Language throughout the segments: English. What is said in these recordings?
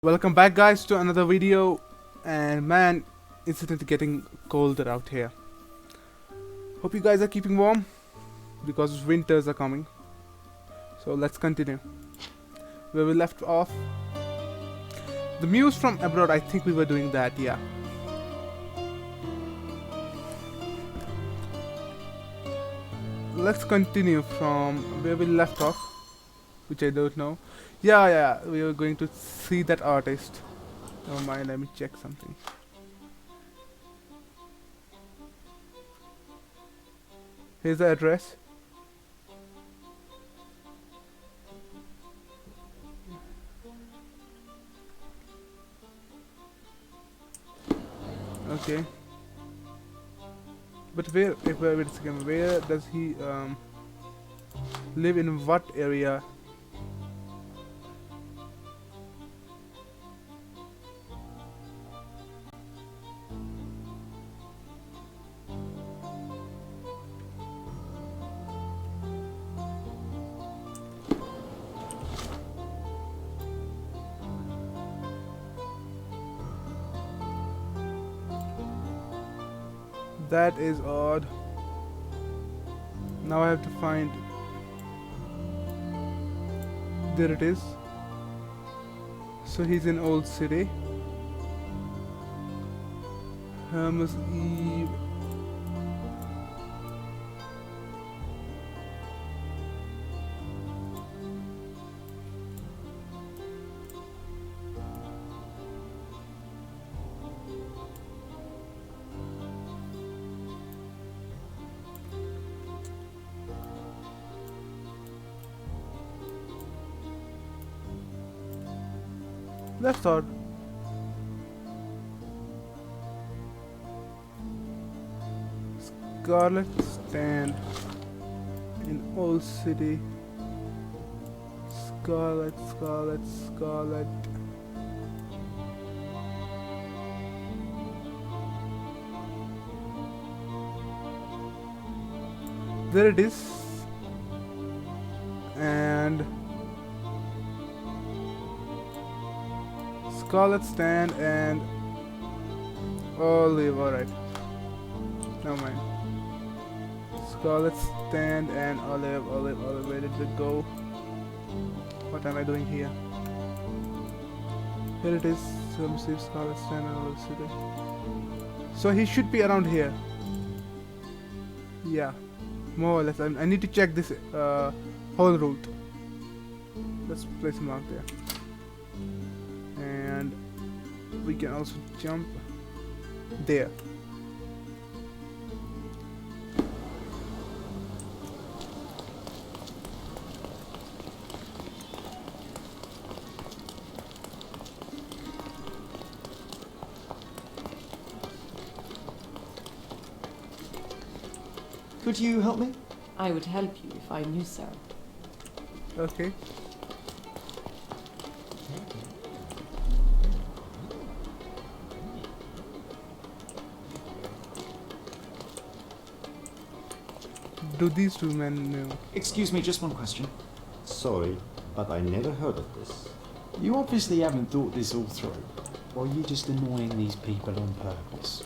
Welcome back guys to another video, and man, it's getting colder out here. Hope you guys are keeping warm because winters are coming. So let's continue where we left off. The Muse from abroad, I think we were doing that, yeah. Let's continue from where we left off, which I don't know. Yeah, we were going to see that artist. Never mind, let me check something. Here's the address. Okay. But wait a second, where does he live, in what area? That is odd. Now I have to find. There it is. So he's in Old City. Hermes Eve. That's odd. Scarlet stand in Old City. Scarlet. There it is. And Scarlet stand and olive. Alright. Never mind. Scarlet stand and olive. Where did it go? What am I doing here? Here it is. So receive Scarlet stand and olive city. So he should be around here. Yeah, more or less. I need to check this whole route. Let's place him out there. And we can also jump there. Could you help me? I would help you if I knew so. Okay. Do these two men know? Excuse me, just one question. Sorry, but I never heard of this. You obviously haven't thought this all through. Or are you just annoying these people on purpose?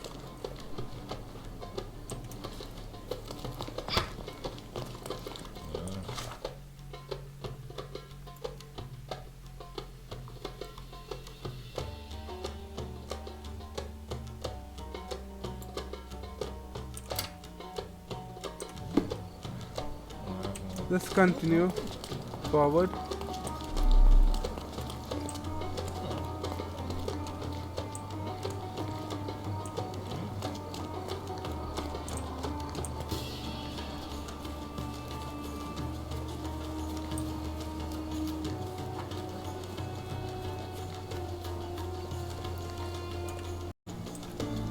Let's continue forward.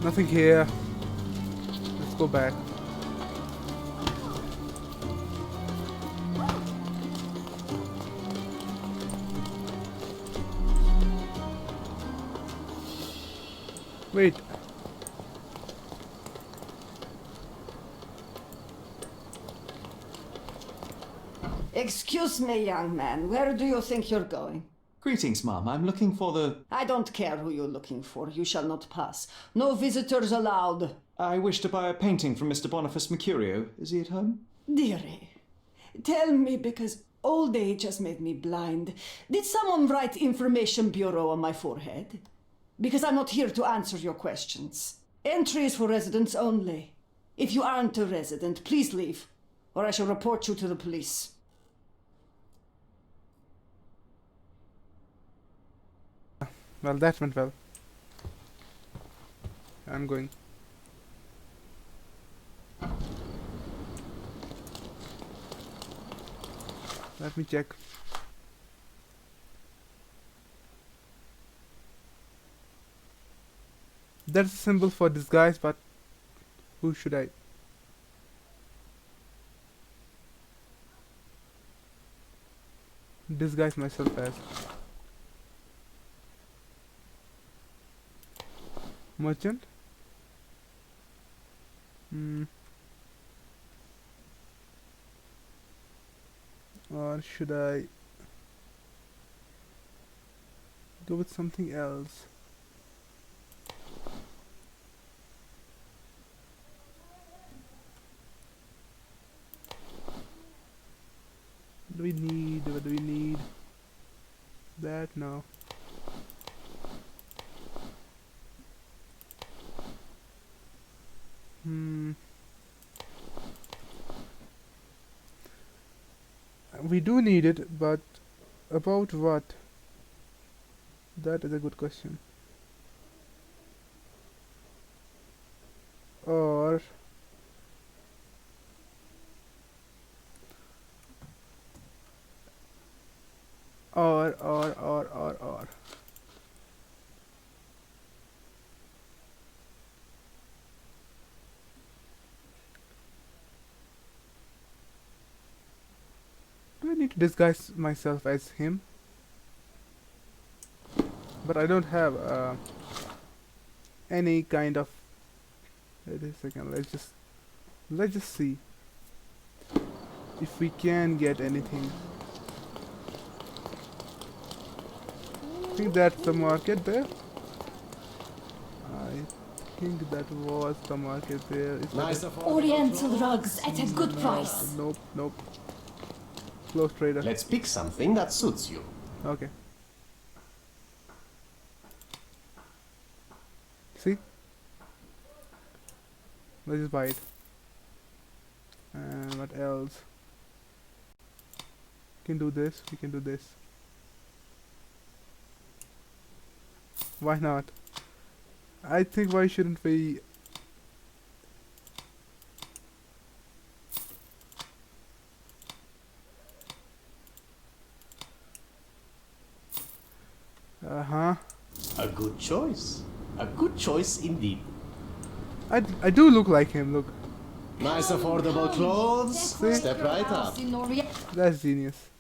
Nothing here. Let's go back. Wait. Excuse me, young man. Where do you think you're going? Greetings, Mum. I'm looking for the... I don't care who you're looking for. You shall not pass. No visitors allowed. I wish to buy a painting from Mr. Boniface Mercurio. Is he at home? Dearie, tell me, because old age has made me blind. Did someone write Information Bureau on my forehead? Because I'm not here to answer your questions. Entry is for residents only. If you aren't a resident, please leave, or I shall report you to the police. Well, that went well. I'm going. Let me check. That's a symbol for disguise, but who should I? Disguise myself as? Merchant? Or should I go with something else? What do we need? That? No. We do need it, but about what? That is a good question. Or do I need to disguise myself as him? But I don't have any kind of... Wait a second, let's just see if we can get anything. I think that's the market there. I think that was the market there. Is Oriental rugs at a good price. Nope. Close trader. Let's pick something that suits you. Okay. See? Let's just buy it. And what else? We can do this. Why not? I think why shouldn't we? A good choice. A good choice indeed. I do look like him, look. Nice affordable clothes. Step right up. That's genius.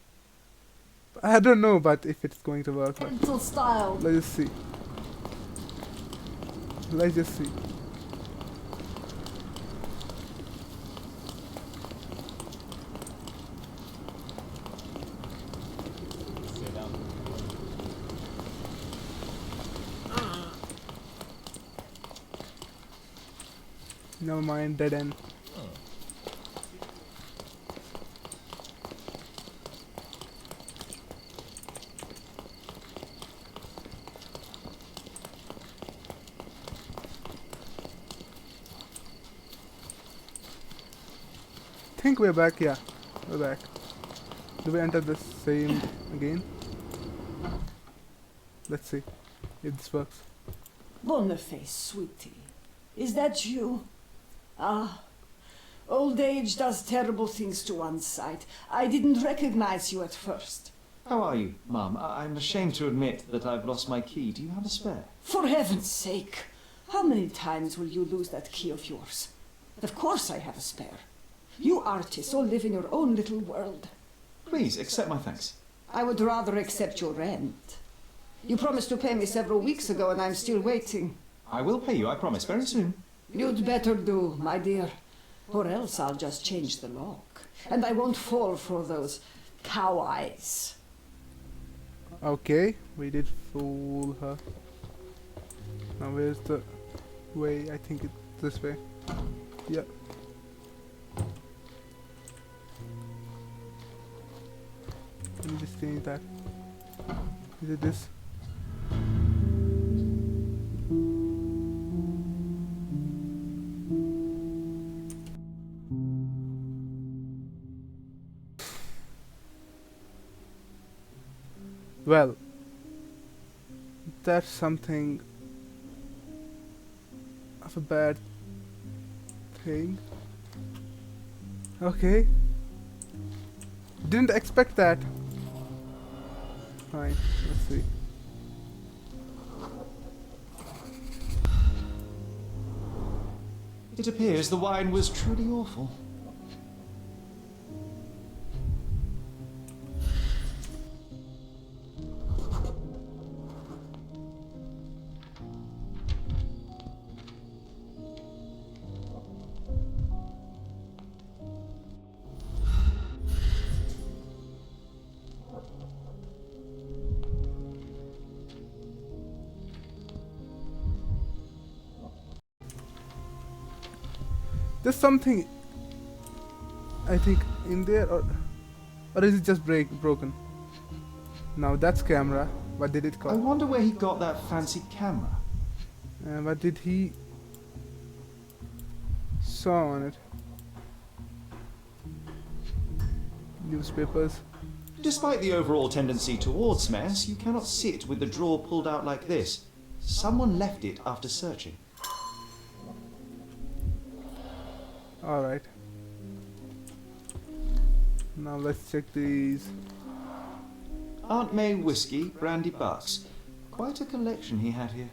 I don't know, but if it's going to work. Pencil style. Let's just see. Never mind, dead end. I think we're back, yeah. We're back. Do we enter the same again? Let's see if this works. Boniface, sweetie. Is that you? Ah, old age does terrible things to one's sight. I didn't recognize you at first. How are you, Mum? I'm ashamed to admit that I've lost my key. Do you have a spare? For heaven's sake, how many times will you lose that key of yours? Of course I have a spare. You artists all live in your own little world. Please, accept my thanks. I would rather accept your rent. You promised to pay me several weeks ago and I'm still waiting. I will pay you, I promise, very soon. You'd better do, my dear, or else I'll just change the lock. And I won't fall for those cow eyes. Okay, we did fool her. Now where's the way? I think it's this way. Yeah. Let me just change that. Is it this? Well, that's something of a bad thing. Okay. Didn't expect that. Fine, let's see. It appears the wine was truly awful. There's something, I think, in there, or is it just broken? Now that's camera. What did it I call? wonder where he got that fancy camera. What did he saw on it? Newspapers. Despite the overall tendency towards mess, you cannot sit with the drawer pulled out like this. Someone left it after searching. Alright. Now let's check these. Aunt May whiskey, brandy bucks. Quite a collection he had here.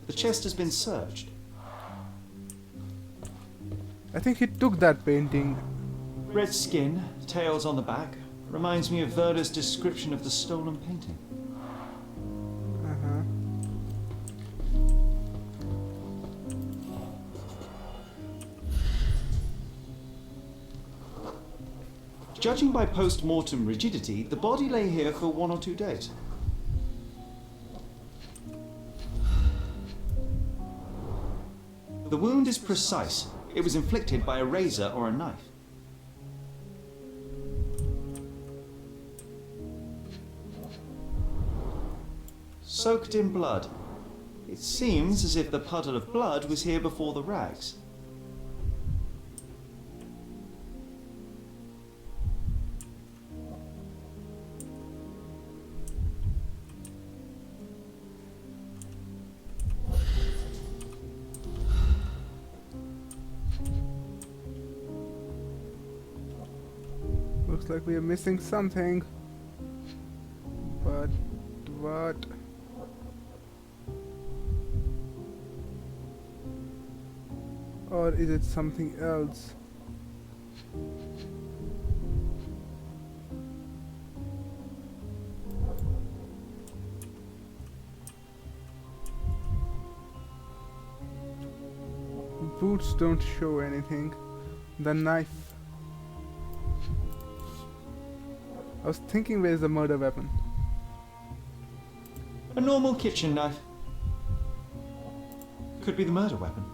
The chest has been searched. I think he took that painting. Red skin, tails on the back. Reminds me of Verda's description of the stolen painting. Uh-huh. Judging by post-mortem rigidity, the body lay here for 1 or 2 days. The wound is precise. It was inflicted by a razor or a knife. Soaked in blood. It seems as if the puddle of blood was here before the rags. Looks like we are missing something. But what? Or is it something else? Boots don't show anything. The knife. I was thinking, where's the murder weapon? A normal kitchen knife. Could be the murder weapon.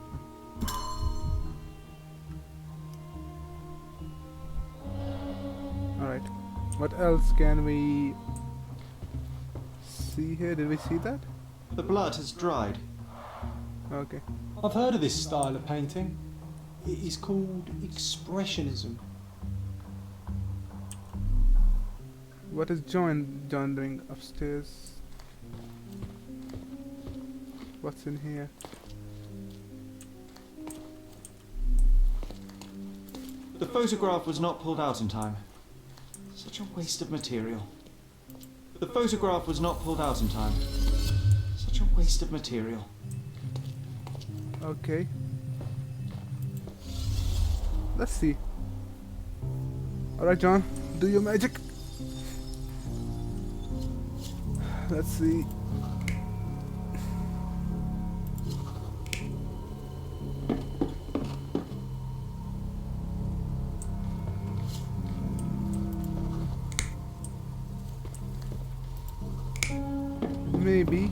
Alright. What else can we see here? Did we see that? The blood has dried. Okay. I've heard of this style of painting. It is called Expressionism. What is John doing upstairs? What's in here? The photograph was not pulled out in time. Such a waste of material. The photograph was not pulled out in time. Such a waste of material. Okay. Let's see. Alright, John, do your magic. Let's see. Maybe.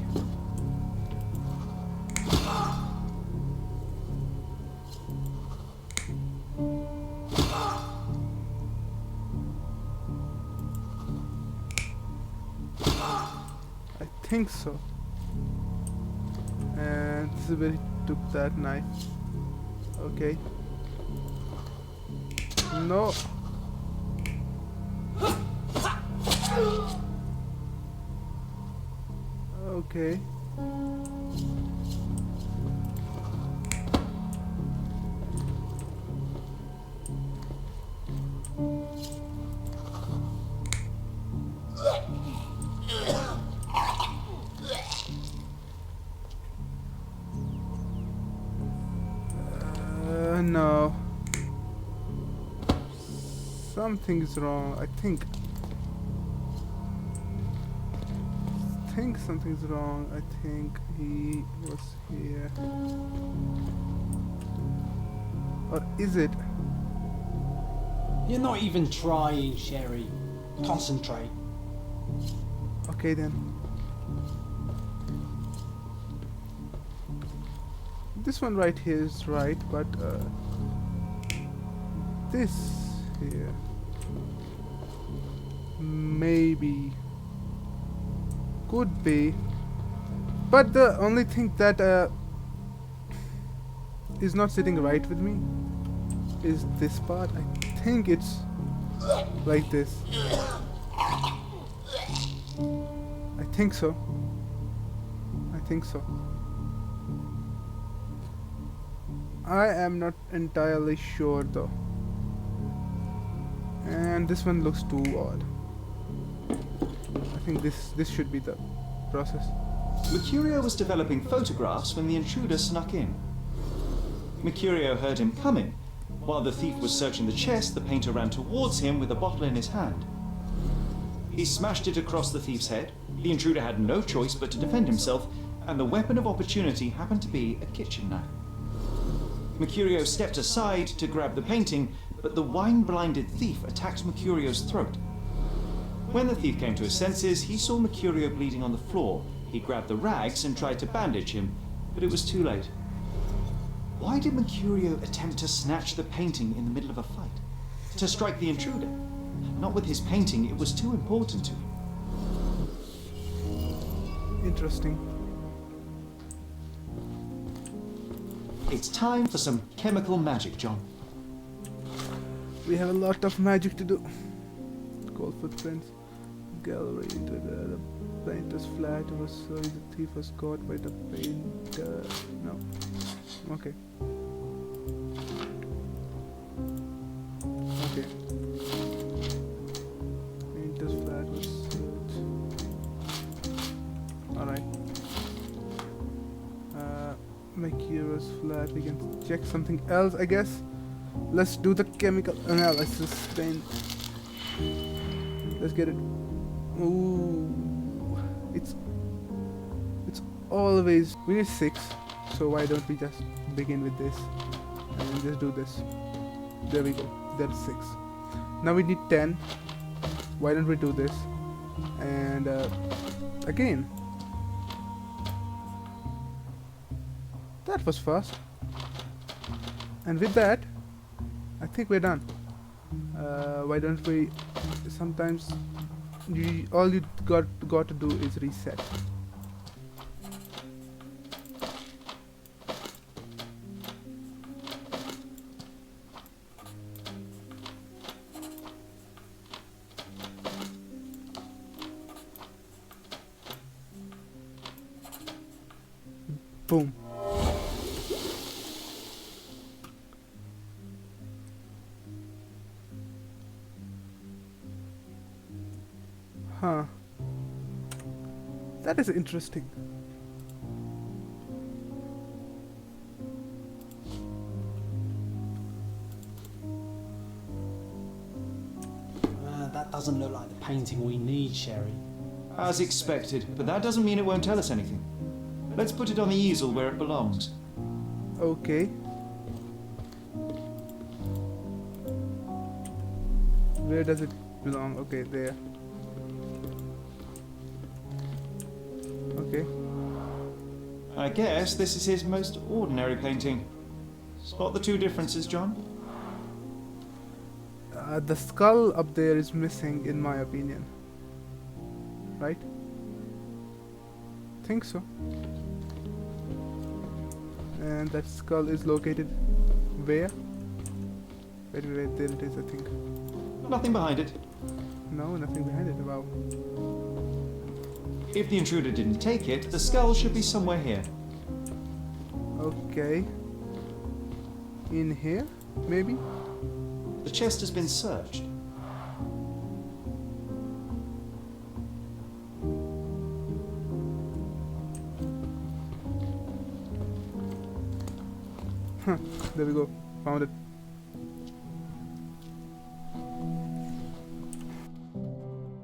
I think so. And this is where he took that knife. Okay. No. Okay. No. Something's wrong. I think something's wrong. I think he was here. Or is it? You're not even trying, Sherry. Concentrate. Okay then. This one right here is right, but this here maybe could be, but the only thing that is not sitting right with me is this part. I think it's like this. I think so. I think so. I am not entirely sure though. And this one looks too odd. I think this should be the process. Mercurio was developing photographs when the intruder snuck in. Mercurio heard him coming. While the thief was searching the chest, the painter ran towards him with a bottle in his hand. He smashed it across the thief's head. The intruder had no choice but to defend himself, and the weapon of opportunity happened to be a kitchen knife. Mercurio stepped aside to grab the painting, but the wine-blinded thief attacked Mercurio's throat. When the thief came to his senses, he saw Mercurio bleeding on the floor. He grabbed the rags and tried to bandage him, but it was too late. Why did Mercurio attempt to snatch the painting in the middle of a fight? To strike the intruder? Not with his painting, it was too important to him. Interesting. It's time for some chemical magic, John. We have a lot of magic to do. Cold footprints. Gallery into the painter's flat. Was sorry, the thief was caught by the painter. No. Okay. Okay. Painter's flat was alright. Mercurio's flat. We can check something else, I guess. Let's do the chemical analysis then. Let's get it. Ooh, it's always, we need 6, so why don't we just begin with this and just do this. There we go, there's 6. Now we need 10. Why don't we do this and again. That was fast. And with that I think we're done. Why don't we sometimes all you got to do is reset. Boom. Huh. That is interesting. That doesn't look like the painting we need, Sherry. As expected, but that doesn't mean it won't tell us anything. Let's put it on the easel where it belongs. Okay. Where does it belong? Okay, there. Okay. I guess this is his most ordinary painting. Spot the two differences, John? The skull up there is missing, in my opinion. Right? Think so. And that skull is located where? Wait, there it is, I think. Nothing behind it. No, nothing behind it. Wow. If the intruder didn't take it, the skull should be somewhere here. Okay. In here, maybe? The chest has been searched. There we go. Found it.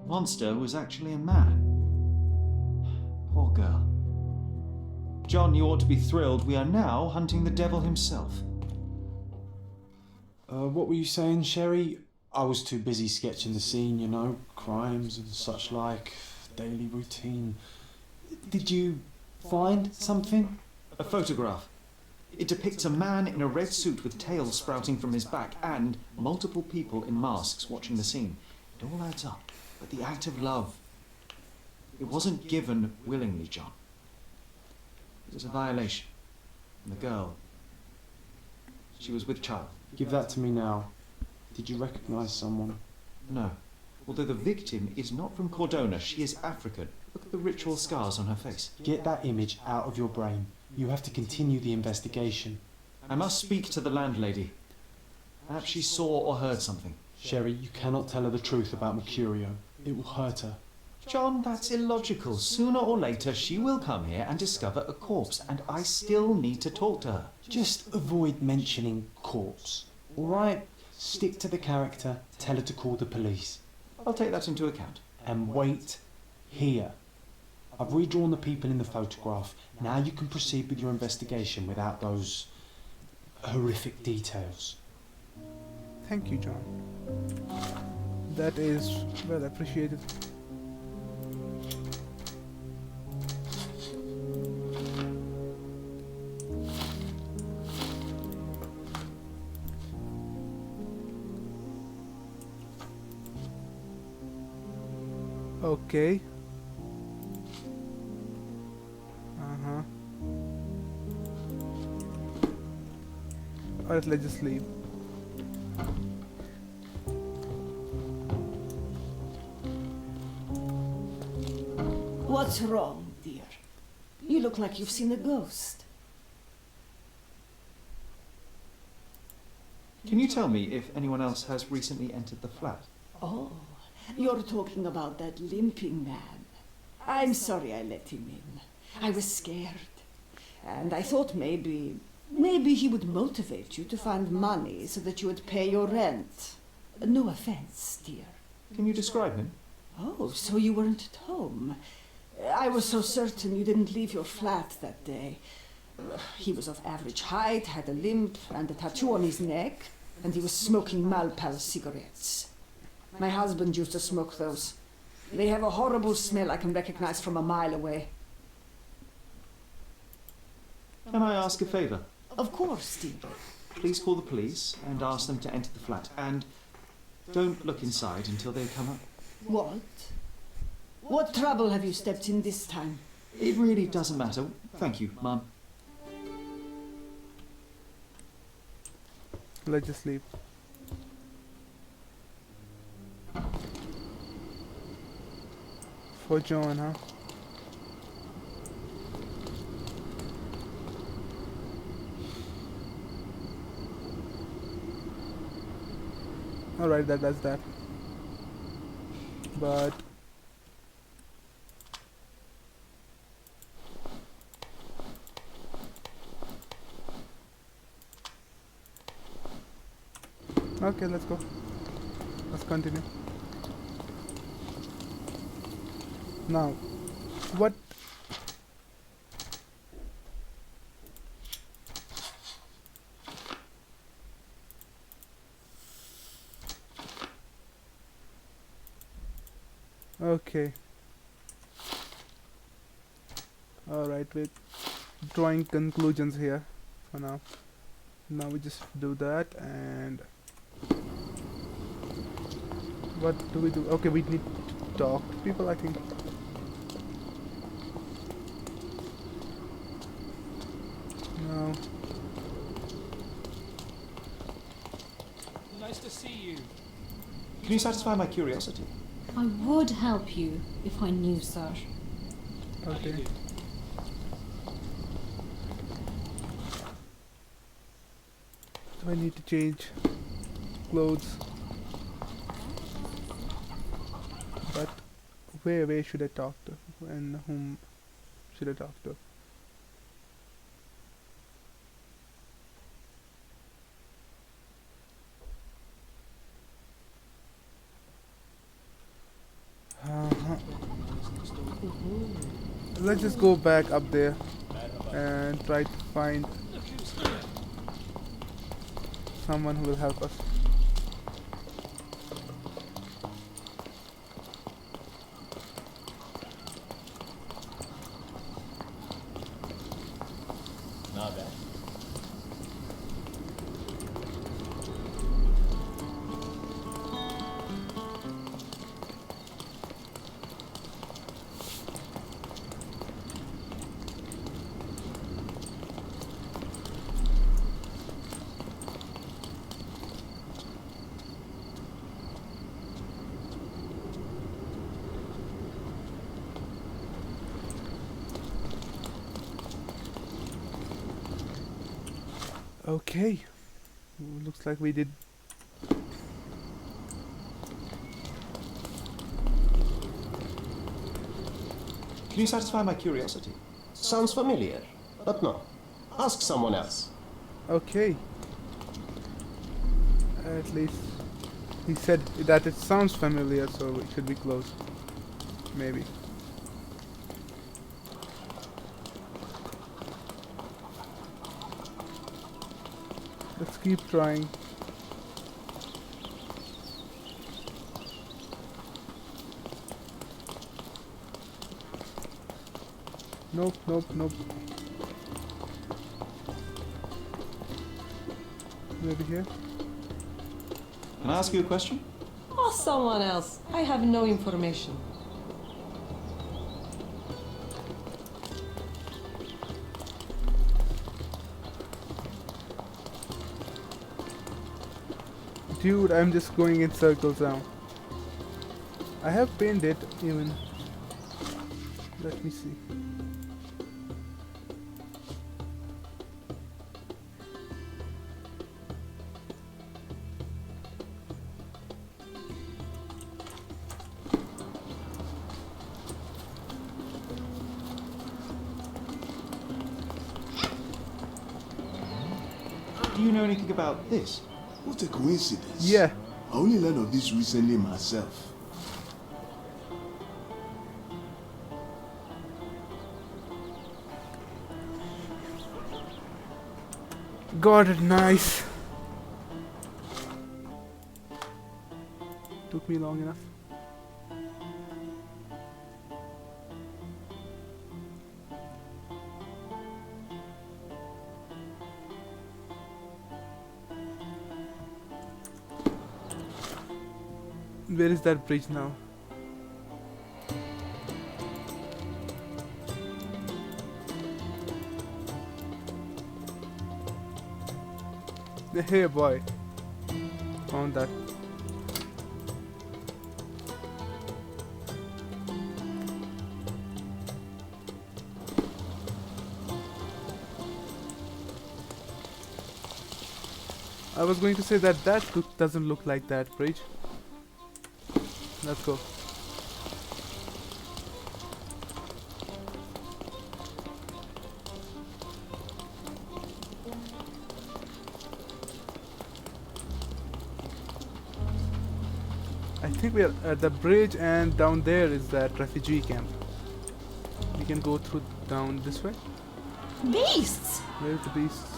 Monster was actually a man. Poor girl. John, you ought to be thrilled. We are now hunting the devil himself. What were you saying, Sherry? I was too busy sketching the scene, you know, crimes and such like, daily routine. Did you find something? A photograph. It depicts a man in a red suit with tails sprouting from his back and multiple people in masks watching the scene. It all adds up. But the act of love, it wasn't given willingly, John. It was a violation. And the girl, she was with child. Give that to me now. Did you recognise someone? No. Although the victim is not from Cordona, she is African. Look at the ritual scars on her face. Get that image out of your brain. You have to continue the investigation. I must speak to the landlady. Perhaps she saw or heard something. Sherry, you cannot tell her the truth about Mercurio. It will hurt her. John, that's illogical. Sooner or later, she will come here and discover a corpse, and I still need to talk to her. Just avoid mentioning corpse, alright? Stick to the character, tell her to call the police. I'll take that into account. And wait here. I've redrawn the people in the photograph. Now you can proceed with your investigation without those horrific details. Thank you, John. That is well appreciated. Okay. Alright, let's just leave. What's wrong, dear? You look like you've seen a ghost. Can you tell me if anyone else has recently entered the flat? Oh, you're talking about that limping man. I'm sorry I let him in. I was scared. And I thought maybe he would motivate you to find money so that you would pay your rent. No offense, dear. Can you describe him? Oh, so you weren't at home. I was so certain you didn't leave your flat that day. He was of average height, had a limp and a tattoo on his neck, and he was smoking Malpal cigarettes. My husband used to smoke those. They have a horrible smell I can recognize from a mile away. Can I ask a favour? Of course, dear. Please call the police and ask them to enter the flat. And don't look inside until they come up. What? What trouble have you stepped in this time? It really doesn't matter. Thank you, Mum. Let's just leave. For John, huh? Alright, that does that. But okay, let's go. Let's continue. Now, what? Okay. Alright, we're drawing conclusions here for now. Now we just do that, and what do we do? Okay, we need to talk to people, I think. No. Nice to see you. Can you satisfy my curiosity? I would help you if I knew, sir. Okay. So I need to change clothes. But where should I talk to? And whom should I talk to? Let's just go back up there and try to find someone who will help us. Not bad. Okay, looks like we did. Can you satisfy my curiosity? Sounds familiar, but no. Ask someone else. Okay. At least he said that it sounds familiar, so it should be close. Maybe. Let's keep trying. Nope, nope, nope. Maybe here? Can I ask you a question? Ask someone else. I have no information. Dude, I'm just going in circles now. I have pinned it even. Let me see. Do you know anything about this? What a coincidence. Yeah. I only learned of this recently myself. Got it, nice. Took me long enough. Where is that bridge now? Hey boy, found that. I was going to say that doesn't look like that bridge. Let's go. I think we are at the bridge, and down there is that refugee camp. We can go through down this way. Beasts! Where's the beasts?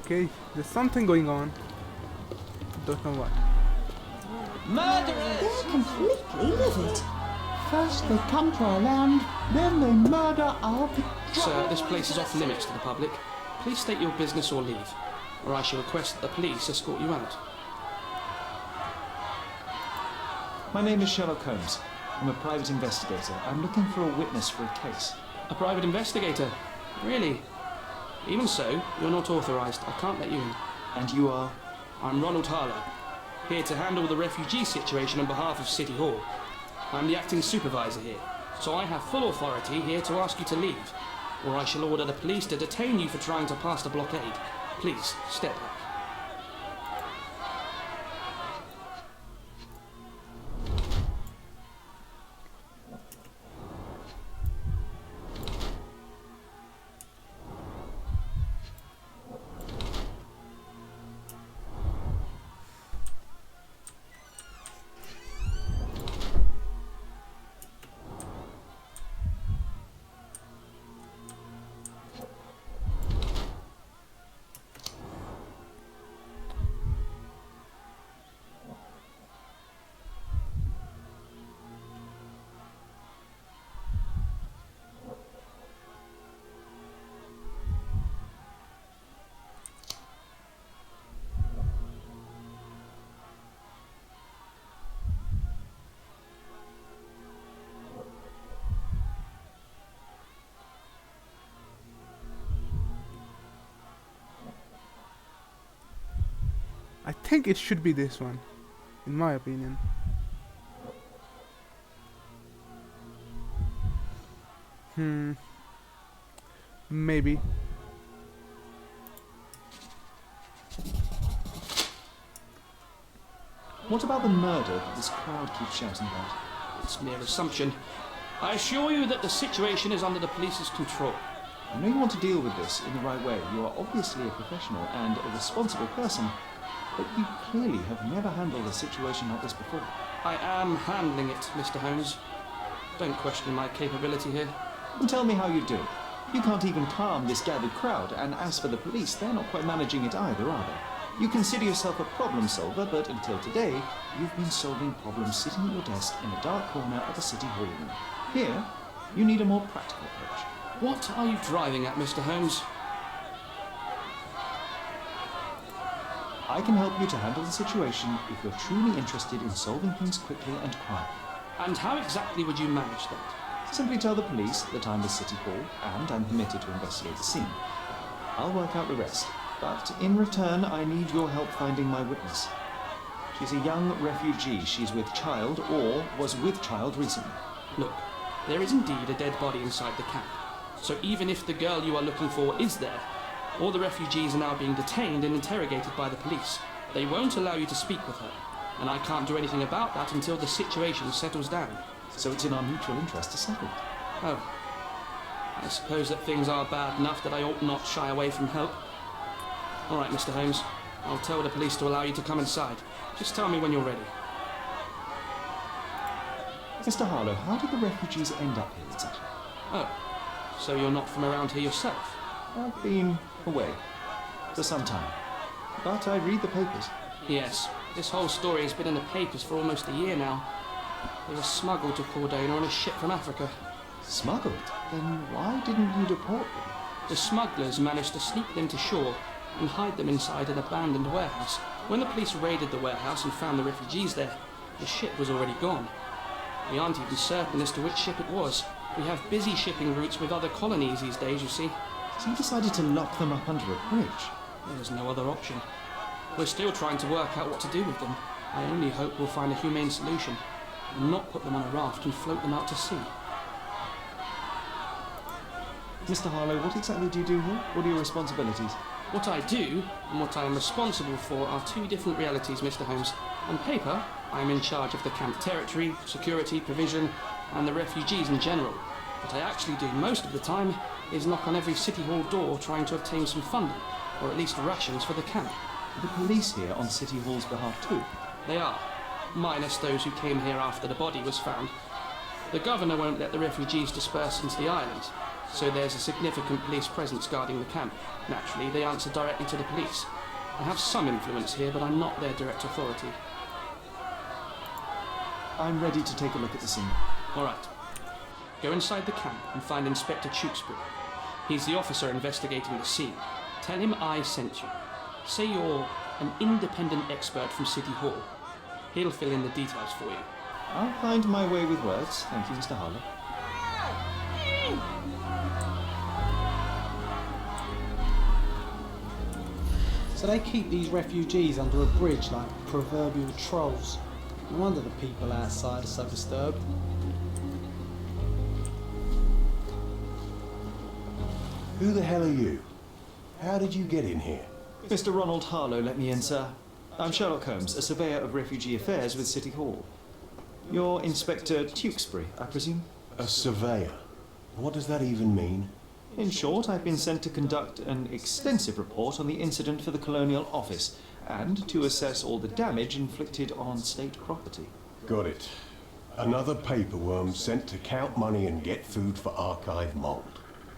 Okay, there's something going on. Don't know what. They're completely livid. First they come to our land, then they murder our... Sir, this place is off limits to the public. Please state your business or leave, or I shall request that the police escort you out. My name is Sherlock Holmes. I'm a private investigator. I'm looking for a witness for a case. A private investigator? Really? Even so, you're not authorised. I can't let you in. And you are? I'm Ronald Harlow, here to handle the refugee situation on behalf of City Hall. I'm the acting supervisor here, so I have full authority here to ask you to leave, or I shall order the police to detain you for trying to pass the blockade. Please, step back. I think it should be this one, in my opinion. Maybe. What about the murder that this crowd keeps shouting about? It's mere assumption. I assure you that the situation is under the police's control. I know you want to deal with this in the right way. You are obviously a professional and a responsible person, but you clearly have never handled a situation like this before. I am handling it, Mr. Holmes. Don't question my capability here. Well, tell me how you do it. You can't even calm this gathered crowd, and as for the police, they're not quite managing it either, are they? You consider yourself a problem solver, but until today, you've been solving problems sitting at your desk in a dark corner of a city hall room. Here, you need a more practical approach. What are you driving at, Mr. Holmes? I can help you to handle the situation if you're truly interested in solving things quickly and quietly. And how exactly would you manage that? Simply tell the police that I'm the City Hall and I'm permitted to investigate the scene. I'll work out the rest, but in return I need your help finding my witness. She's a young refugee. She's with child or was with child recently. Look, there is indeed a dead body inside the camp. So even if the girl you are looking for is there, all the refugees are now being detained and interrogated by the police. They won't allow you to speak with her, and I can't do anything about that until the situation settles down. So it's in our mutual interest to settle it. Oh. I suppose that things are bad enough that I ought not shy away from help. All right, Mr. Holmes. I'll tell the police to allow you to come inside. Just tell me when you're ready. Mr. Harlow, how did the refugees end up here exactly? Oh, so you're not from around here yourself? I've been away for some time, but I read the papers. Yes, this whole story has been in the papers for almost a year now. They were smuggled to Cordona on a ship from Africa. Smuggled? Then why didn't you deport them? The smugglers managed to sneak them to shore and hide them inside an abandoned warehouse. When the police raided the warehouse and found the refugees there, the ship was already gone. We aren't even certain as to which ship it was. We have busy shipping routes with other colonies these days, you see. So you decided to lock them up under a bridge? There was no other option. We're still trying to work out what to do with them. I only hope we'll find a humane solution and not put them on a raft and float them out to sea. Mr. Harlow, what exactly do you do here? What are your responsibilities? What I do and what I am responsible for are two different realities, Mr. Holmes. On paper, I am in charge of the camp territory, security, provision, and the refugees in general. What I actually do most of the time is knock on every City Hall door trying to obtain some funding, or at least rations for the camp. The police here on City Hall's behalf too? They are, minus those who came here after the body was found. The governor won't let the refugees disperse into the island, so there's a significant police presence guarding the camp. Naturally, they answer directly to the police. I have some influence here, but I'm not their direct authority. I'm ready to take a look at the scene. All right. Go inside the camp and find Inspector Tewkesbury. He's the officer investigating the scene. Tell him I sent you. Say you're an independent expert from City Hall. He'll fill in the details for you. I'll find my way with words. Thank you, Mr. Harlow. So they keep these refugees under a bridge like proverbial trolls. No wonder the people outside are so disturbed. Who the hell are you? How did you get in here? Mr. Ronald Harlow let me in, sir. I'm Sherlock Holmes, a surveyor of refugee affairs with City Hall. You're Inspector Tewkesbury, I presume? A surveyor? What does that even mean? In short, I've been sent to conduct an extensive report on the incident for the Colonial Office and to assess all the damage inflicted on state property. Got it. Another paperworm sent to count money and get food for archive mould.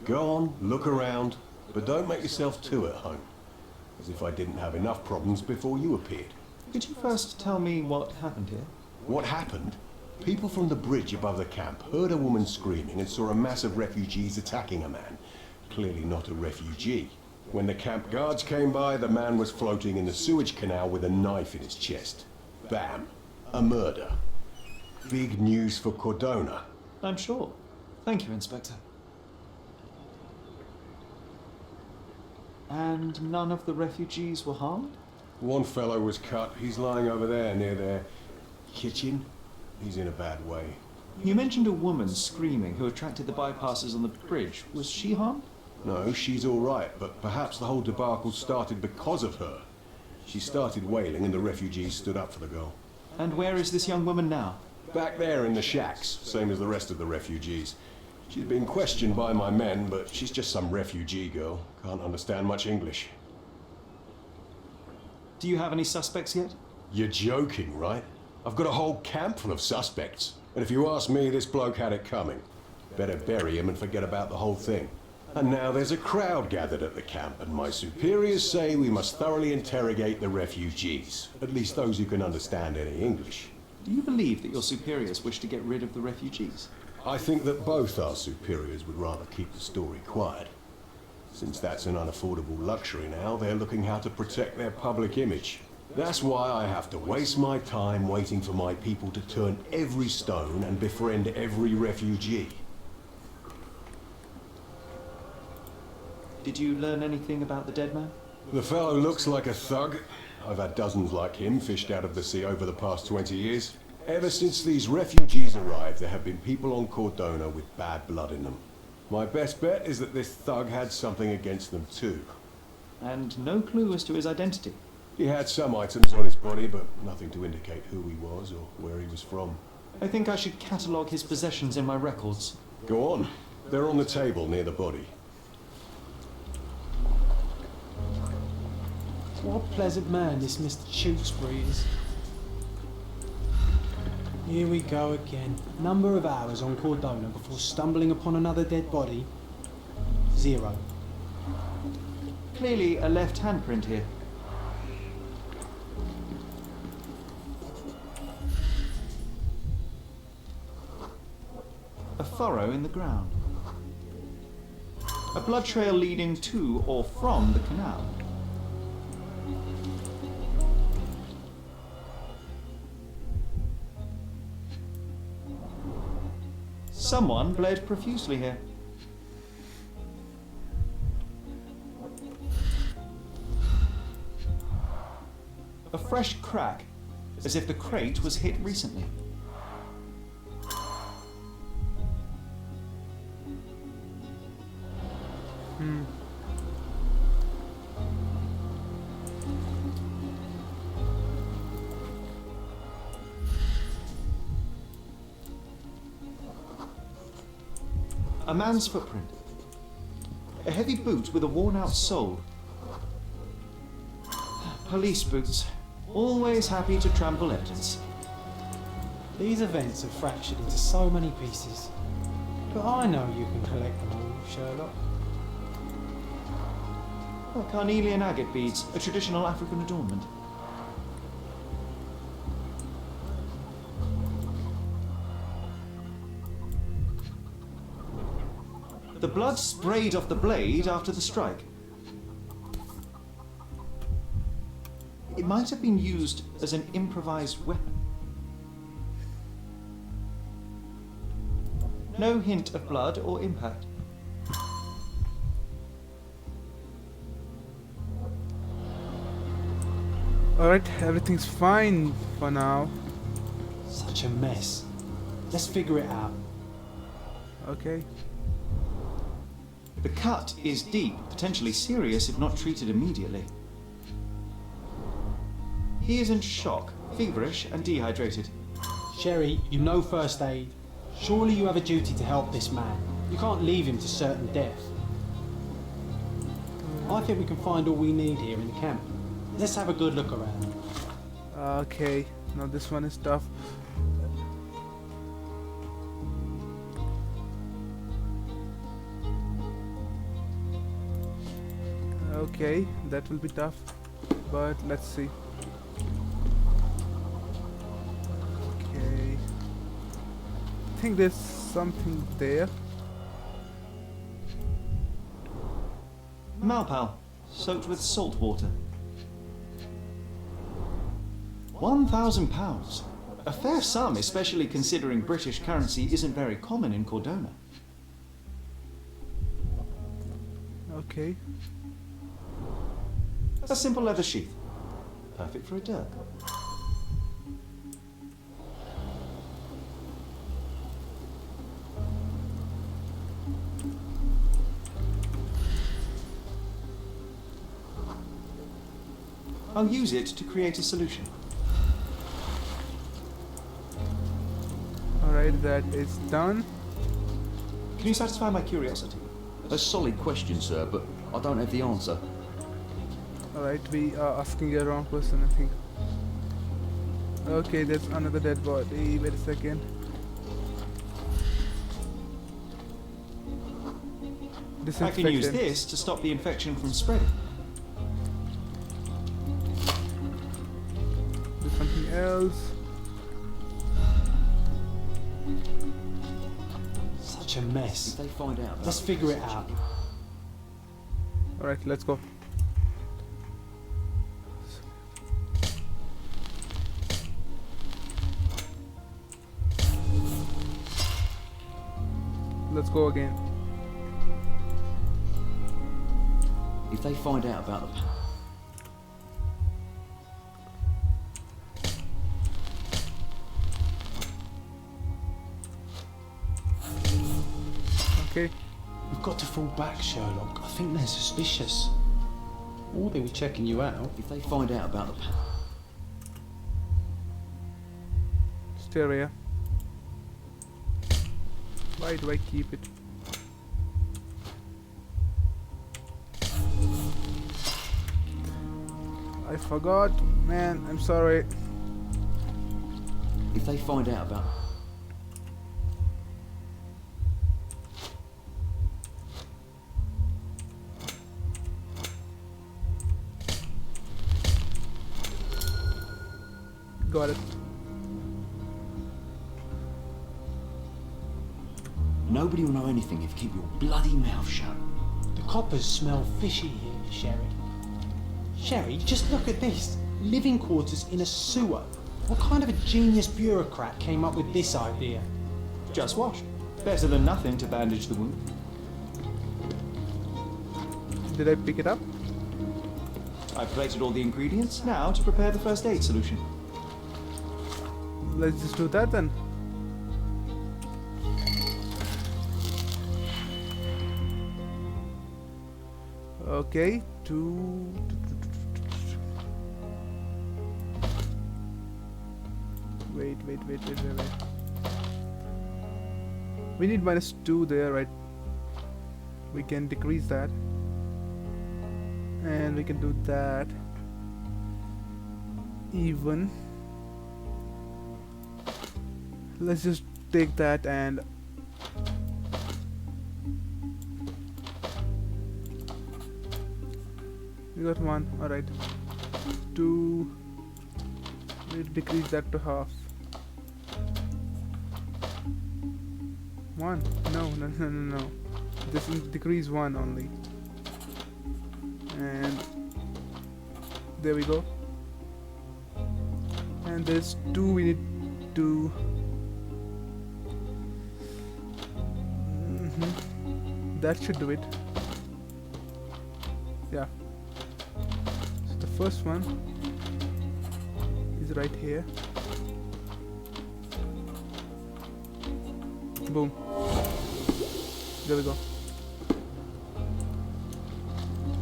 Go on, look around, but don't make yourself too at home. As if I didn't have enough problems before you appeared. Could you first tell me what happened here? What happened? People from the bridge above the camp heard a woman screaming and saw a mass of refugees attacking a man. Clearly not a refugee. When the camp guards came by, the man was floating in the sewage canal with a knife in his chest. Bam. A murder. Big news for Cordona. I'm sure. Thank you, Inspector. And none of the refugees were harmed? One fellow was cut. He's lying over there near their kitchen. He's in a bad way. You mentioned a woman screaming who attracted the bypassers on the bridge. Was she harmed? No, she's all right, but perhaps the whole debacle started because of her. She started wailing and the refugees stood up for the girl. And where is this young woman now? Back there in the shacks, same as the rest of the refugees. She's been questioned by my men, but she's just some refugee girl. Can't understand much English. Do you have any suspects yet? You're joking, right? I've got a whole camp full of suspects. And if you ask me, this bloke had it coming. Better bury him and forget about the whole thing. And now there's a crowd gathered at the camp, and my superiors say we must thoroughly interrogate the refugees. At least those who can understand any English. Do you believe that your superiors wish to get rid of the refugees? I think that both our superiors would rather keep the story quiet. Since that's an unaffordable luxury now, they're looking how to protect their public image. That's why I have to waste my time waiting for my people to turn every stone and befriend every refugee. Did you learn anything about the dead man? The fellow looks like a thug. I've had dozens like him fished out of the sea over the past 20 years. Ever since these refugees arrived, there have been people on Cordona with bad blood in them. My best bet is that this thug had something against them too. And no clue as to his identity? He had some items on his body, but nothing to indicate who he was or where he was from. I think I should catalogue his possessions in my records. Go on. They're on the table near the body. What a pleasant man this Mr. Tewkesbury is. Here we go again. Number of hours on Cordona before stumbling upon another dead body. 0. Clearly a left handprint here. A furrow in the ground. A blood trail leading to or from the canal. Someone bled profusely here. A fresh crack, as if the crate was hit recently. A man's footprint. A heavy boot with a worn-out sole. Police boots. Always happy to trample evidence. These events are fractured into so many pieces. But I know you can collect them all. Sherlock? Oh, carnelian agate beads, a traditional African adornment. The blood sprayed off the blade after the strike. It might have been used as an improvised weapon. No hint of blood or impact. Alright, everything's fine for now. Such a mess. Let's figure it out. Okay. The cut is deep, potentially serious if not treated immediately. He is in shock, feverish and dehydrated. Sherry, you know first aid. Surely you have a duty to help this man. You can't leave him to certain death. I think we can find all we need here in the camp. Let's have a good look around. Okay, now this one is tough. Okay, that will be tough, but let's see. Okay, I think there's something there. Malpal, soaked with salt water. £1,000. A fair sum, especially considering British currency isn't very common in Cordona. Okay. A simple leather sheath. Perfect for a dirk. I'll use it to create a solution. Alright, that is done. Can you satisfy my curiosity? A solid question, sir, but I don't have the answer. Alright, we are asking a wrong person, I think. Okay, there's another dead body. Wait a second. I can use this to stop the infection from spreading. Do something else. Such a mess. If they find out, let's figure it out. Alright, let's go. Let's go again. If they find out about the... Okay. We've got to fall back, Sherlock. I think they're suspicious. Or they were checking you out. If they find out about the... Stereo. Why do I keep it? I forgot, man, I'm sorry. If they find out about... Got it. Nobody will know anything if you keep your bloody mouth shut. The coppers smell fishy here, Sherry. Sherry, just look at this. Living quarters in a sewer. What kind of a genius bureaucrat came up with this idea? Just wash. Better than nothing to bandage the wound. Did I pick it up? I've collected all the ingredients, now to prepare the first aid solution. Let's just do that then. Okay, wait. We need -2 there, right? We can decrease that. And we can do that. Even. Let's just take that and We got 1. Alright. 2. We'll decrease that to half. 1. No. This will decrease 1 only. And there we go. And there's 2 we need to. That should do it. Yeah. So the first one is right here. Boom. There we go.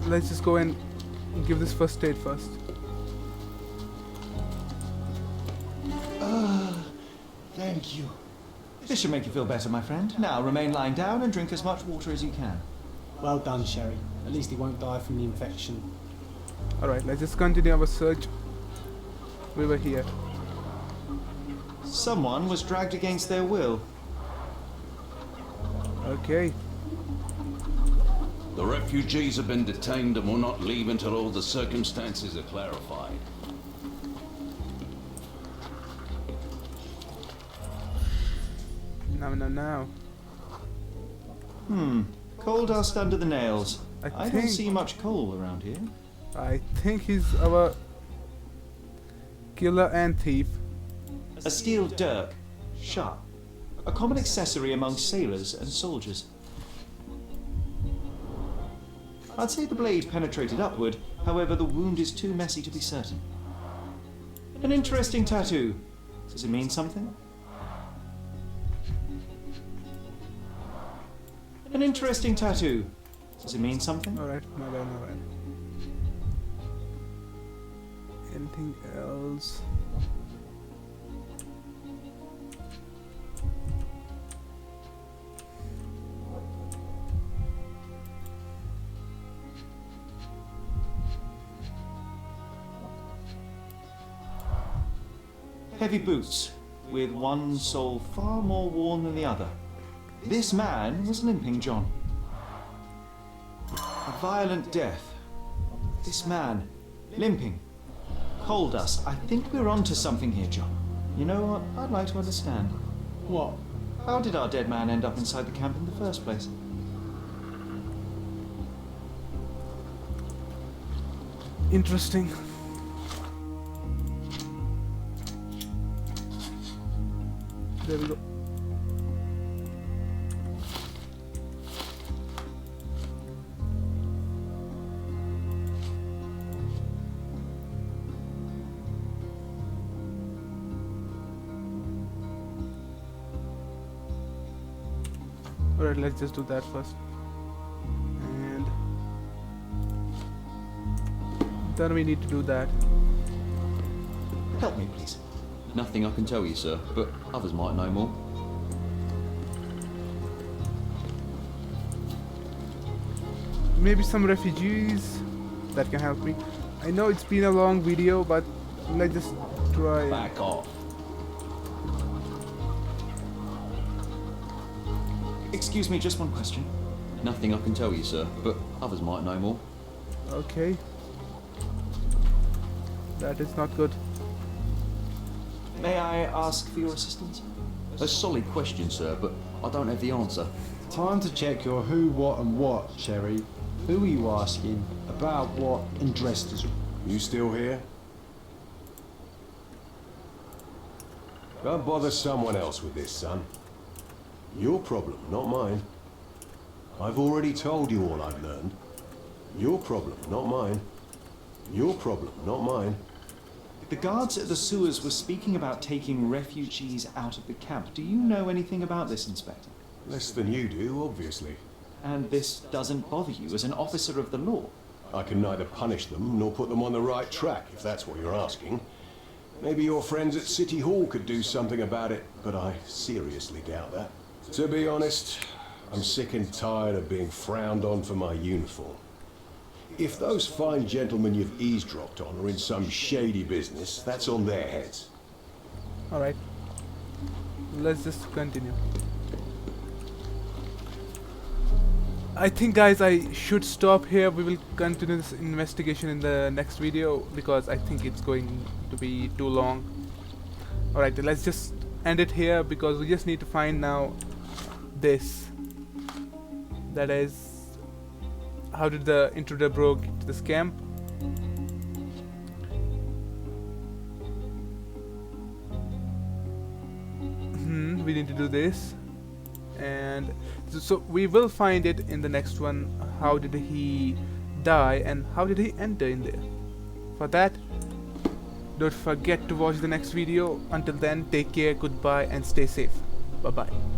Let's just go and give this first aid first. Thank you. This should make you feel better, my friend. Now remain lying down and drink as much water as you can. Well done, Sherry. At least he won't die from the infection. Alright, let's just continue our search. We were here. Someone was dragged against their will. Okay. The refugees have been detained and will not leave until all the circumstances are clarified. Now. Coal dust under the nails. I don't think- see much coal around here. I think he's our killer and thief. A steel dirk. Sharp. A common accessory among sailors and soldiers. I'd say the blade penetrated upward, however the wound is too messy to be certain. An interesting tattoo. Does it mean something? An interesting tattoo. Does it mean something? Alright, my bad. Anything else? Heavy boots, with one sole far more worn than the other. This man was limping, John. A violent death. This man, limping. Coal dust. I think we're onto something here, John. You know what? I'd like to understand. What? How did our dead man end up inside the camp in the first place? Interesting. There we go. Alright, let's just do that first. And then we need to do that. Help me, please. Nothing I can tell you, sir, but others might know more. Maybe some refugees that can help me. I know it's been a long video, but let's just try. Back off. Excuse me, just one question. Nothing I can tell you, sir, but others might know more. Okay. That is not good. May I ask for your assistance? A solid question, sir, but I don't have the answer. Time to check your who, what and what, Sherry. Who are you asking? About what? And dressed as... You still here? Go bother someone else with this, son. Your problem, not mine. I've already told you all I've learned. Your problem, not mine. Your problem, not mine. The guards at the sewers were speaking about taking refugees out of the camp. Do you know anything about this, Inspector? Less than you do, obviously. And this doesn't bother you as an officer of the law? I can neither punish them nor put them on the right track, if that's what you're asking. Maybe your friends at City Hall could do something about it, but I seriously doubt that. To be honest, I'm sick and tired of being frowned on for my uniform. If those fine gentlemen you've eavesdropped on are in some shady business, that's on their heads. Alright. Let's just continue. I think, guys, I should stop here. We will continue this investigation in the next video because I think it's going to be too long. Alright, let's just end it here because we just need to find now this. That is, how did the intruder broke into this camp? We need to do this. And so we will find it in the next one. How did he die and how did he enter in there? For that, don't forget to watch the next video. Until then, take care, goodbye, and stay safe. Bye bye.